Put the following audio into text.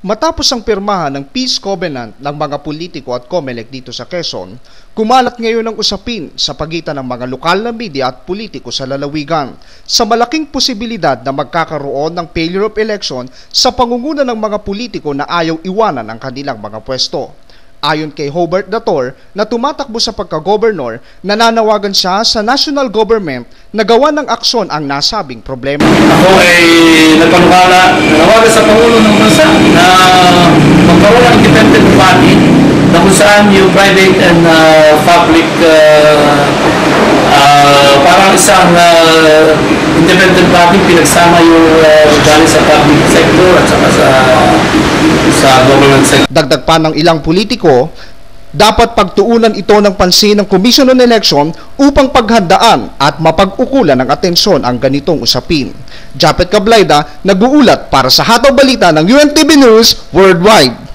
Matapos ang pirmahan ng Peace Covenant ng mga politiko at COMELEC dito sa Quezon, kumalat ngayon ang usapin sa pagitan ng mga lokal na media at politiko sa lalawigan sa malaking posibilidad na magkakaroon ng failure of election sa pangunguna ng mga politiko na ayaw iwanan ang kanilang mga pwesto. Ayon kay Hobart Dator na tumatakbo sa pagka-gobernor, nananawagan siya sa national government na gawa ng aksyon ang nasabing problema. Ako ay nanawagan sa Pangulo ng Bansa na magkaroon ng independent body na kung saan yung private and public parang isang independent body pinagsama yung galing sa public sector at saka sa government sector. Dagdag pa ng ilang politiko, dapat pagtuunan ito ng pansin ng Commission on Election upang paghandaan at mapag-ukulan ng atensyon ang ganitong usapin. Japet Cablayda, nag-uulat para sa Hataw Balita ng UNTV News Worldwide.